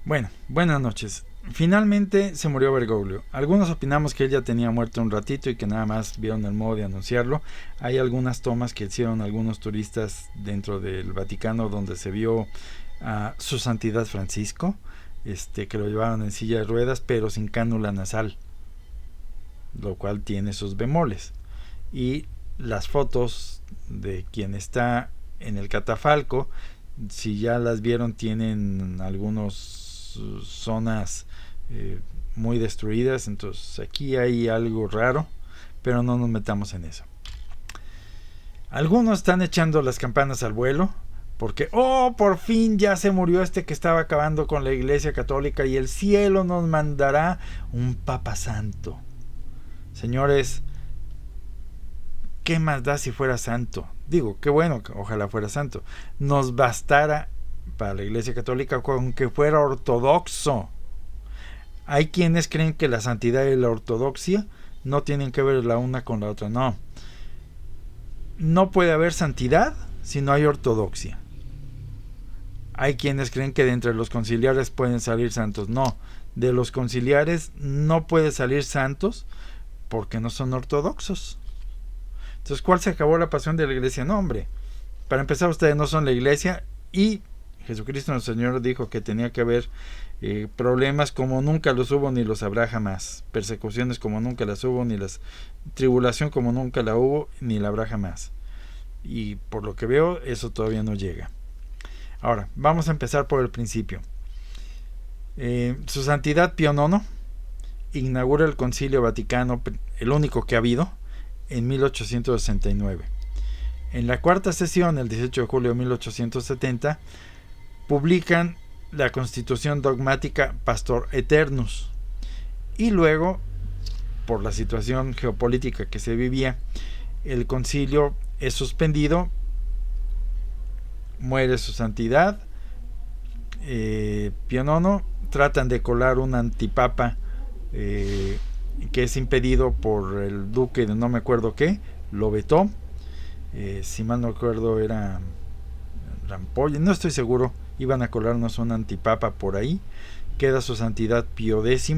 Bueno, buenas noches. Finalmente se murió Bergoglio. Algunos opinamos que él ya tenía muerto un ratito y que nada más vieron el modo de anunciarlo. Hay algunas tomas que hicieron algunos turistas dentro del Vaticano donde se vio a su santidad Francisco, que lo llevaban en silla de ruedas pero sin cánula nasal, lo cual tiene sus bemoles. Y las fotos de quien está en el catafalco, si ya las vieron, tienen algunas zonas muy destruidas. Entonces aquí hay algo raro, pero no nos metamos en eso. Algunos están echando las campanas al vuelo porque, oh, por fin ya se murió este que estaba acabando con la Iglesia Católica y el cielo nos mandará un Papa Santo. Señores, ¿qué más da si fuera santo? Digo, qué bueno, ojalá fuera santo. Nos bastara para la Iglesia Católica con que fuera ortodoxo. Hay quienes creen que la santidad y la ortodoxia no tienen que ver la una con la otra. No. No puede haber santidad si no hay ortodoxia. Hay quienes creen que de entre los conciliares pueden salir santos. No. De los conciliares no puede salir santos porque no son ortodoxos. Entonces, ¿cuál se acabó la pasión de la iglesia? No, hombre. Para empezar, ustedes no son la iglesia y Jesucristo nuestro Señor dijo que tenía que haber problemas como nunca los hubo ni los habrá jamás. Persecuciones como nunca las hubo, ni las tribulación como nunca la hubo, ni la habrá jamás. Y por lo que veo, eso todavía no llega. Ahora, vamos a empezar por el principio. Su Santidad Pío IX inaugura el Concilio Vaticano, el único que ha habido, en 1869. En la cuarta sesión, el 18 de julio de 1870, publican la Constitución Dogmática Pastor Eternus. Y luego, por la situación geopolítica que se vivía, el concilio es suspendido, muere su santidad, Pío IX, tratan de colar un antipapa que es impedido por el duque de no me acuerdo qué, lo vetó. Si mal no recuerdo era Rampolla, no estoy seguro. Iban a colarnos un antipapa por ahí. Queda su santidad Pío X.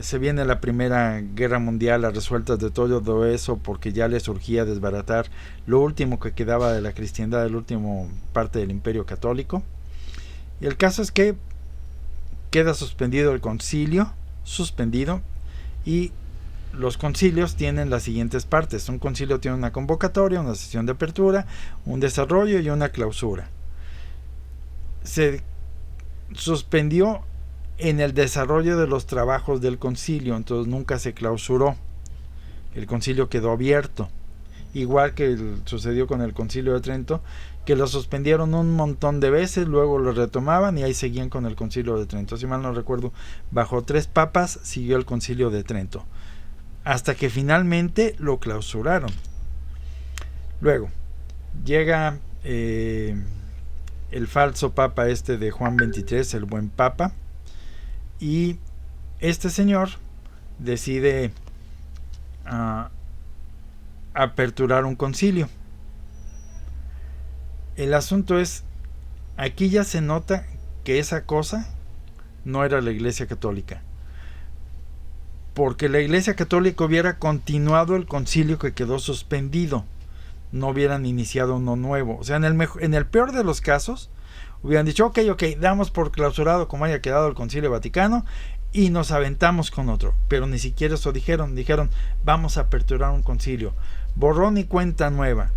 Se viene la Primera Guerra Mundial a resueltas de todo eso porque ya le surgía desbaratar lo último que quedaba de la cristiandad, el último parte del Imperio Católico. Y el caso es que queda suspendido el concilio, y los concilios tienen las siguientes partes. Un concilio tiene una convocatoria, una sesión de apertura, un desarrollo y una clausura. Se suspendió en el desarrollo de los trabajos del concilio, entonces nunca se clausuró. El concilio quedó abierto, igual que sucedió con el Concilio de Trento, que lo suspendieron un montón de veces, luego lo retomaban y ahí seguían con el Concilio de Trento. Si mal no recuerdo, bajo 3 papas siguió el Concilio de Trento, hasta que finalmente lo clausuraron. Luego llega el falso papa de Juan XXIII, el buen papa, y este señor decide aperturar un concilio. El asunto es, aquí ya se nota que esa cosa no era la Iglesia Católica, porque la Iglesia Católica hubiera continuado el concilio que quedó suspendido, no hubieran iniciado uno nuevo. O sea, en el peor de los casos hubieran dicho, ok, damos por clausurado como haya quedado el Concilio Vaticano y nos aventamos con otro. Pero ni siquiera eso dijeron, vamos a aperturar un concilio. Borrón y cuenta nueva.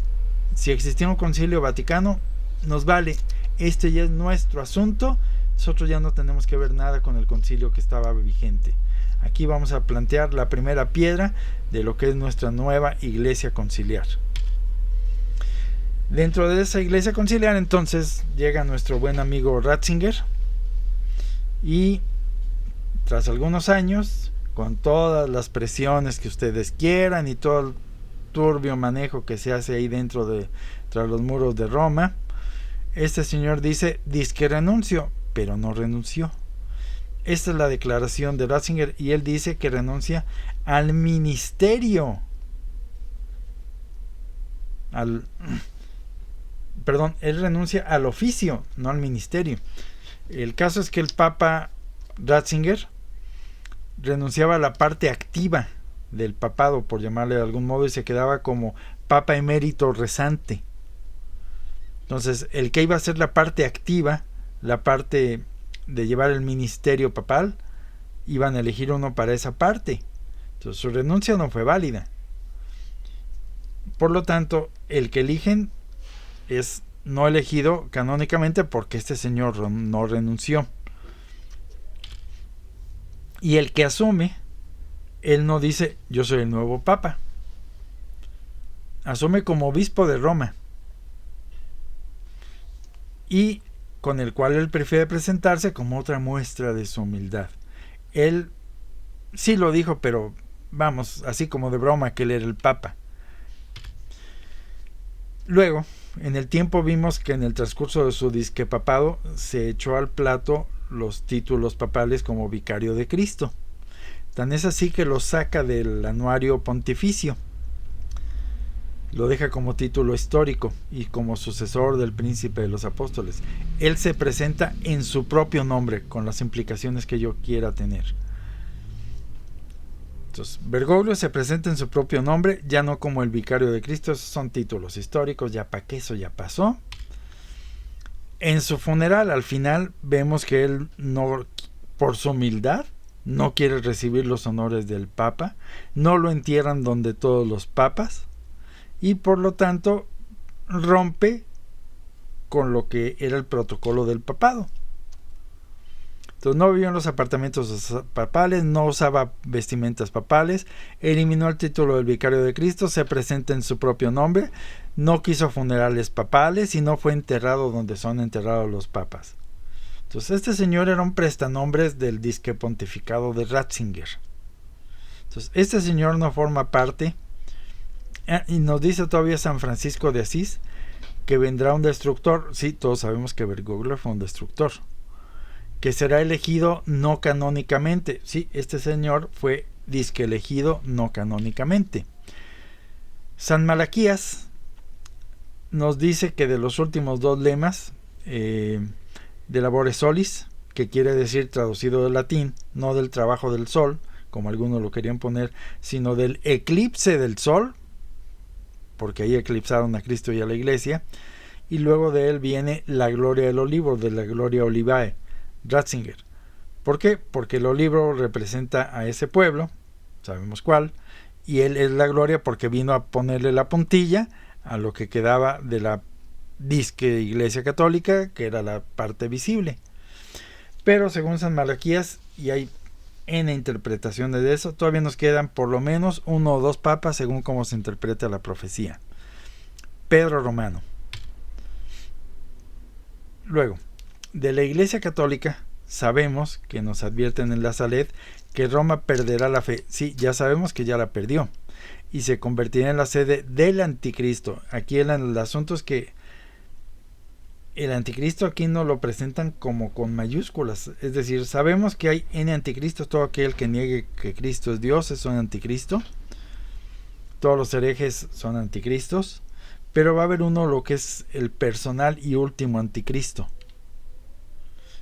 Si existía un Concilio Vaticano, nos vale, este ya es nuestro asunto, nosotros ya no tenemos que ver nada con el concilio que estaba vigente. Aquí vamos a plantear la primera piedra de lo que es nuestra nueva iglesia conciliar. Dentro de esa iglesia conciliar, entonces, llega nuestro buen amigo Ratzinger y tras algunos años, con todas las presiones que ustedes quieran y todo el turbio manejo que se hace ahí tras los muros de Roma, este señor dice, dizque renuncio, pero no renunció. Esta es la declaración de Ratzinger y él dice que renuncia al ministerio. Él renuncia al oficio, no al ministerio. El caso es que el Papa Ratzinger renunciaba a la parte activa del papado, por llamarle de algún modo, y se quedaba como Papa emérito rezante. Entonces, el que iba a ser la parte activa, la parte de llevar el ministerio papal, iban a elegir uno para esa parte. Entonces, su renuncia no fue válida. Por lo tanto, el que eligen es no elegido canónicamente porque este señor no renunció. Y el que asume, él no dice yo soy el nuevo papa. Asume como obispo de Roma. Y con el cual él prefiere presentarse como otra muestra de su humildad. Él sí lo dijo, pero vamos, así como de broma, que él era el papa. Luego, en el tiempo vimos que en el transcurso de su disque papado se echó al plato los títulos papales como vicario de Cristo. Tan es así que lo saca del anuario pontificio. Lo deja como título histórico y como sucesor del príncipe de los apóstoles. Él se presenta en su propio nombre, con las implicaciones que yo quiera tener. Entonces, Bergoglio se presenta en su propio nombre, ya no como el vicario de Cristo. Esos son títulos históricos, ya para que eso ya pasó. En su funeral, al final, vemos que él no, por su humildad, no quiere recibir los honores del Papa, no lo entierran donde todos los papas, y por lo tanto rompe con lo que era el protocolo del papado. Entonces no vivió en los apartamentos papales, no usaba vestimentas papales, eliminó el título del vicario de Cristo, se presenta en su propio nombre, no quiso funerales papales y no fue enterrado donde son enterrados los papas. Entonces este señor era un prestanombres del disque pontificado de Ratzinger. Entonces este señor no forma parte, y nos dice todavía San Francisco de Asís que vendrá un destructor. Sí, todos sabemos que Bergoglio fue un destructor, que será elegido no canónicamente. Sí, este señor fue disque elegido no canónicamente. San Malaquías nos dice que de los últimos dos lemas de Labore Solis, que quiere decir, traducido del latín, no del trabajo del sol, como algunos lo querían poner, sino del eclipse del sol, porque ahí eclipsaron a Cristo y a la Iglesia, y luego de él viene la gloria del olivo, de la Gloria Olivae, Ratzinger. ¿Por qué? Porque el olivo representa a ese pueblo, sabemos cuál, y él es la gloria porque vino a ponerle la puntilla a lo que quedaba de la disque Iglesia Católica, que era la parte visible. Pero según San Malaquías, y hay N interpretaciones de eso, todavía nos quedan por lo menos uno o dos papas según cómo se interpreta la profecía. Pedro Romano. Luego, de la Iglesia Católica sabemos que nos advierten en la Saled que Roma perderá la fe. Sí, ya sabemos que ya la perdió y se convertirá en la sede del anticristo. Aquí el asunto es que el anticristo aquí no lo presentan como con mayúsculas, es decir, sabemos que hay N anticristos. Todo aquel que niegue que Cristo es Dios es un anticristo, todos los herejes son anticristos, pero va a haber uno lo que es el personal y último anticristo.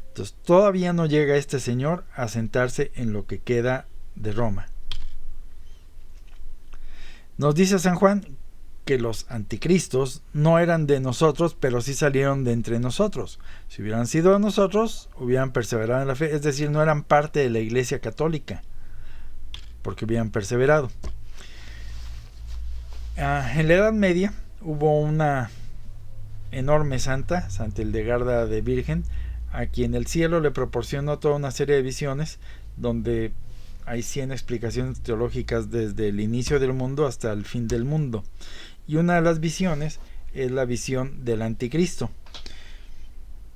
Entonces todavía no llega este señor a sentarse en lo que queda de Roma. Nos dice San Juan que los anticristos no eran de nosotros, pero sí salieron de entre nosotros. Si hubieran sido de nosotros, hubieran perseverado en la fe, es decir, no eran parte de la Iglesia Católica, porque hubieran perseverado. En la Edad Media hubo una enorme santa, Santa Hildegarda de Virgen, a quien el cielo le proporcionó toda una serie de visiones donde hay 100 explicaciones teológicas desde el inicio del mundo hasta el fin del mundo. Y una de las visiones es la visión del anticristo,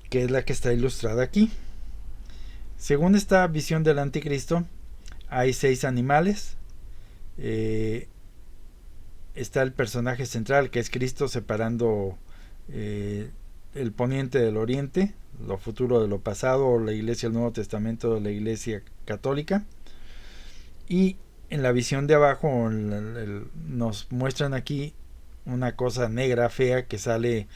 que es la que está ilustrada aquí. Según esta visión del anticristo, hay 6 animales. Está el personaje central, que es Cristo, separando el poniente del oriente, lo futuro de lo pasado, o la Iglesia del Nuevo Testamento de la Iglesia Católica. Y en la visión de abajo nos muestran aquí una cosa negra fea que sale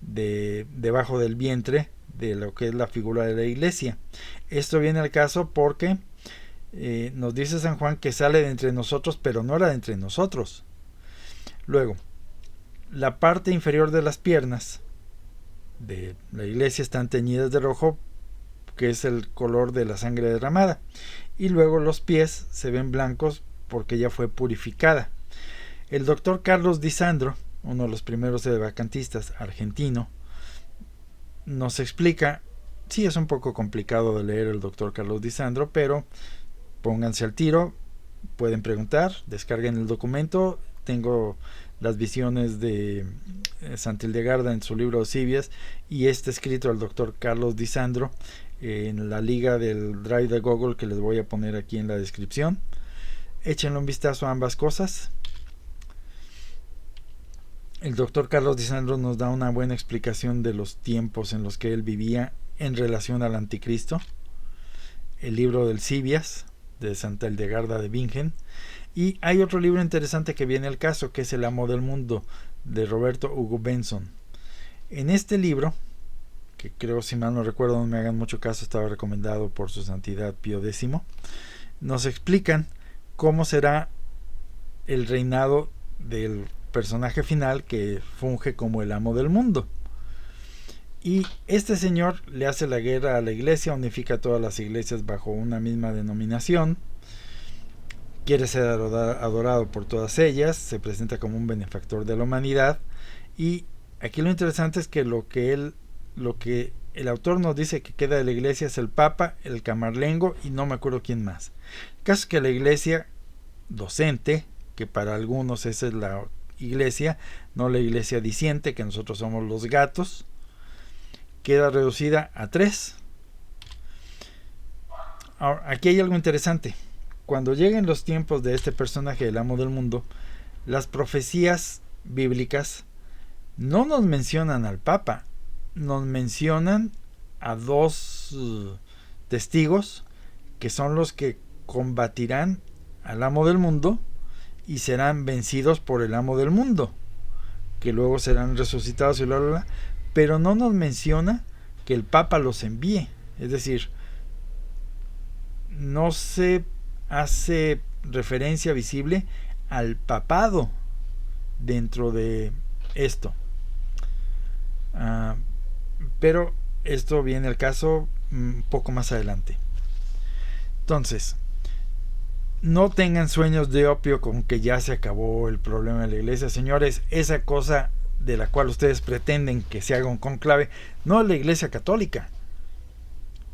debajo del vientre de lo que es la figura de la iglesia. Esto viene al caso porque nos dice San Juan que sale de entre nosotros, pero no era de entre nosotros. Luego, la parte inferior de las piernas de la iglesia están teñidas de rojo, que es el color de la sangre derramada, y luego los pies se ven blancos porque ya fue purificada. El doctor Carlos Di Sandro, uno de los primeros sedevacantistas argentino, nos explica, sí es un poco complicado de leer el doctor Carlos Di Sandro, pero pónganse al tiro, pueden preguntar, descarguen el documento. Tengo las visiones de Santa Hildegarda en su libro Osibias y este escrito del doctor Carlos Di Sandro en la liga del Drive de Google que les voy a poner aquí en la descripción. Échenle un vistazo a ambas cosas. El doctor Carlos Di Sandro nos da una buena explicación de los tiempos en los que él vivía en relación al anticristo. El libro del Sibias de Santa Hildegarda de Bingen. Y hay otro libro interesante que viene al caso, que es El amo del mundo, de Roberto Hugo Benson. En este libro, que creo, si mal no recuerdo, no me hagan mucho caso, estaba recomendado por su santidad Pío X, nos explican cómo será el reinado del personaje final que funge como el amo del mundo. Y este señor le hace la guerra a la iglesia, unifica todas las iglesias bajo una misma denominación, quiere ser adorado por todas ellas, se presenta como un benefactor de la humanidad. Y aquí lo interesante es que lo que el autor nos dice que queda de la iglesia es el Papa, el Camarlengo y no me acuerdo quién más. El caso es que la iglesia docente, que para algunos esa es la iglesia, no la iglesia diciente, que nosotros somos los gatos, queda reducida a 3. Ahora, aquí hay algo interesante. Cuando lleguen los tiempos de este personaje, el amo del mundo, las profecías bíblicas no nos mencionan al Papa, nos mencionan a 2 testigos que son los que combatirán al amo del mundo y serán vencidos por el amo del mundo, que luego serán resucitados y bla bla bla, pero no nos menciona que el Papa los envíe. Es decir, no se hace referencia visible al papado dentro de esto. Pero esto viene al caso un poco más adelante. Entonces, no tengan sueños de opio con que ya se acabó el problema de la iglesia, señores. Esa cosa de la cual ustedes pretenden que se haga un conclave no es la iglesia católica.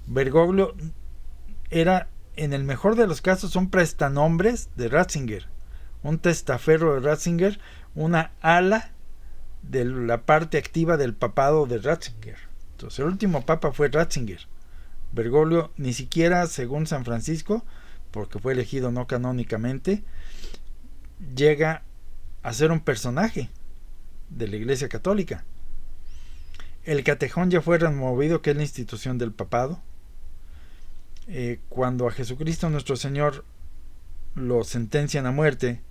Bergoglio era, en el mejor de los casos, un prestanombres de Ratzinger, un testaferro de Ratzinger, una ala de la parte activa del papado de Ratzinger. Entonces el último papa fue Ratzinger. Bergoglio ni siquiera, según San Francisco, porque fue elegido no canónicamente, llega a ser un personaje de la iglesia católica. El catejón ya fue removido, que es la institución del papado. Cuando a Jesucristo nuestro Señor lo sentencian a muerte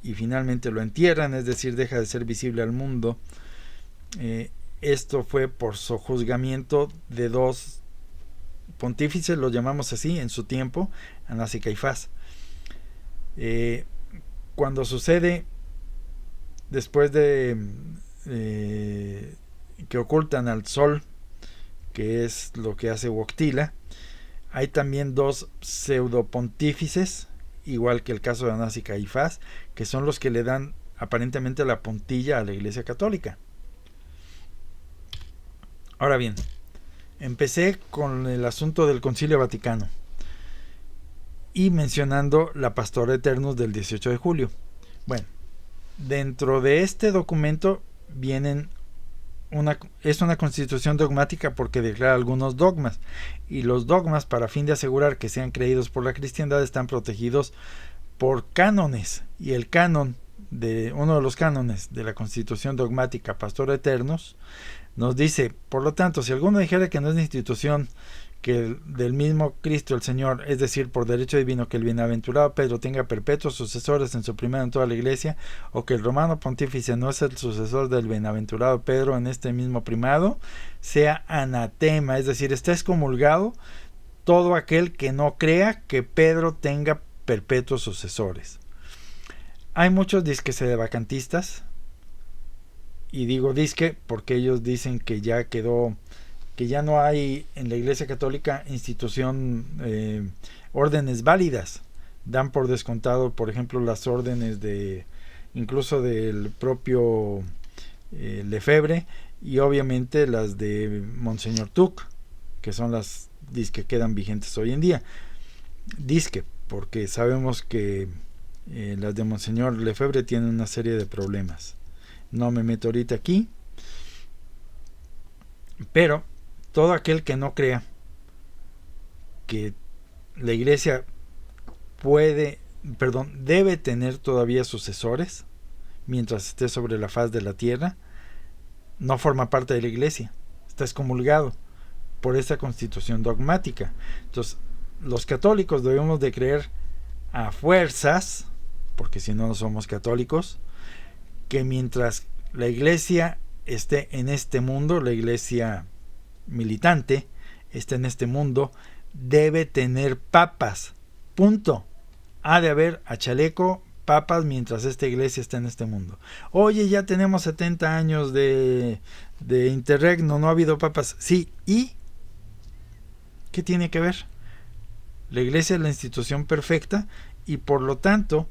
y finalmente lo entierran, es decir, deja de ser visible al mundo, esto fue por sojuzgamiento de 2 pontífices, lo llamamos así en su tiempo, Anás y Caifás. Cuando sucede después de que ocultan al sol, que es lo que hace Wojtyla, hay también 2 pseudopontífices, igual que el caso de Anás y Caifás, que son los que le dan aparentemente la puntilla a la Iglesia Católica. Ahora bien, empecé con el asunto del Concilio Vaticano y mencionando la Pastora Eternus del 18 de julio. Bueno, dentro de este documento es una constitución dogmática porque declara algunos dogmas, y los dogmas, para fin de asegurar que sean creídos por la cristiandad, están protegidos por cánones, y el canon de uno de los cánones de la constitución dogmática Pastor Eternus nos dice: por lo tanto, si alguno dijera que no es una institución que del mismo Cristo el Señor, es decir, por derecho divino, que el bienaventurado Pedro tenga perpetuos sucesores en su primera en toda la iglesia, o que el romano pontífice no es el sucesor del bienaventurado Pedro en este mismo primado, sea anatema, es decir, está excomulgado todo aquel que no crea que Pedro tenga perpetuos sucesores. Hay muchos disque sedevacantistas, y digo disque porque ellos dicen que ya quedó, que ya no hay en la Iglesia Católica institución, órdenes válidas. Dan por descontado, por ejemplo, las órdenes de incluso del propio Lefebvre, y obviamente las de Monseñor Tuc, que son las disque quedan vigentes hoy en día. Disque, porque sabemos que las de Monseñor Lefebvre tienen una serie de problemas. No me meto ahorita aquí, pero todo aquel que no crea que la iglesia debe tener todavía sucesores mientras esté sobre la faz de la tierra, no forma parte de la iglesia, está excomulgado por esta constitución dogmática. Entonces, los católicos debemos de creer a fuerzas, porque si no, no somos católicos, que mientras la iglesia esté en este mundo, la iglesia militante esté en este mundo, debe tener papas, punto. Ha de haber a chaleco papas mientras esta iglesia está en este mundo. Oye, ya tenemos 70 años de interregno, no ha habido papas. Sí, ¿y qué tiene que ver? La iglesia es la institución perfecta, y por lo tanto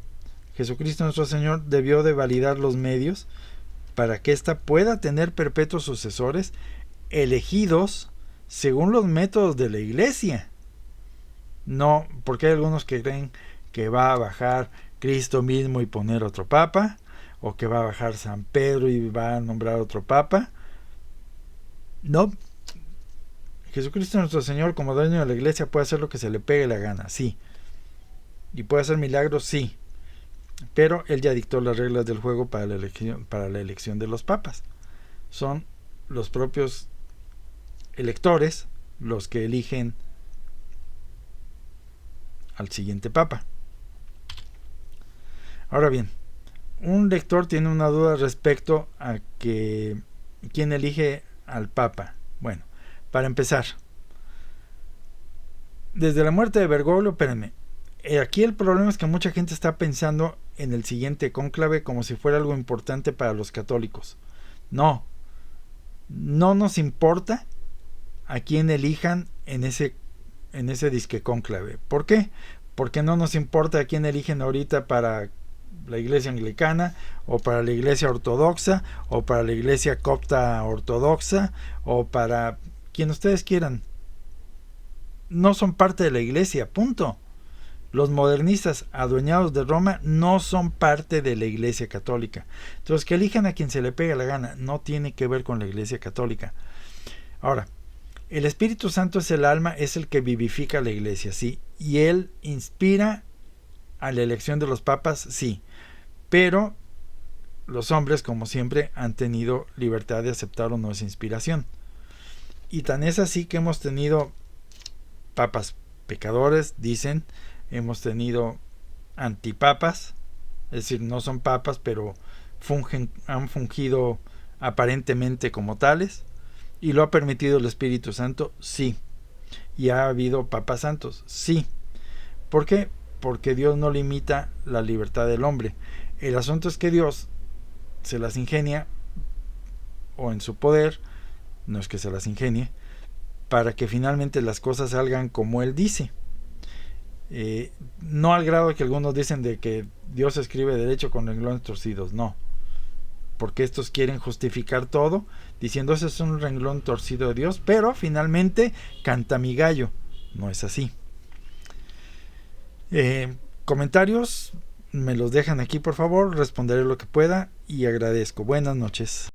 Jesucristo nuestro Señor debió de validar los medios para que ésta pueda tener perpetuos sucesores elegidos según los métodos de la iglesia. No, porque hay algunos que creen que va a bajar Cristo mismo y poner otro papa, o que va a bajar San Pedro y va a nombrar otro papa. No. Jesucristo nuestro Señor, como dueño de la iglesia, puede hacer lo que se le pegue la gana, sí. Y puede hacer milagros, sí. Pero él ya dictó las reglas del juego para la elección de los papas. Son los propios electores los que eligen al siguiente papa. Ahora bien, un lector tiene una duda respecto a que quién elige al papa. Bueno, para empezar, desde la muerte de Bergoglio, espérenme, aquí el problema es que mucha gente está pensando en el siguiente cónclave como si fuera algo importante para los católicos. No nos importa a quién elijan en ese disque cónclave. ¿Por qué? Porque no nos importa a quién eligen ahorita para la iglesia anglicana, o para la iglesia ortodoxa, o para la iglesia copta ortodoxa, o para quien ustedes quieran. No son parte de la iglesia, punto. Los modernistas adueñados de Roma no son parte de la iglesia católica. Entonces, que elijan a quien se le pegue la gana no tiene que ver con la iglesia católica. Ahora, el Espíritu Santo es el alma, es el que vivifica la iglesia, sí, y él inspira a la elección de los papas, sí, pero los hombres, como siempre, han tenido libertad de aceptar o no esa inspiración. Y tan es así que hemos tenido papas pecadores, dicen, hemos tenido antipapas, es decir, no son papas, pero han fungido aparentemente como tales, y lo ha permitido el Espíritu Santo, sí. Y ha habido papas santos, sí. ¿Por qué? Porque Dios no limita la libertad del hombre. El asunto es que Dios se las ingenia, o en su poder, no es que se las ingenie, para que finalmente las cosas salgan como Él dice. No al grado que algunos dicen de que Dios escribe derecho con renglones torcidos, no. Porque estos quieren justificar todo diciendo ese es un renglón torcido de Dios, pero finalmente canta mi gallo. No es así. Comentarios me los dejan aquí, por favor, responderé lo que pueda y agradezco. Buenas noches.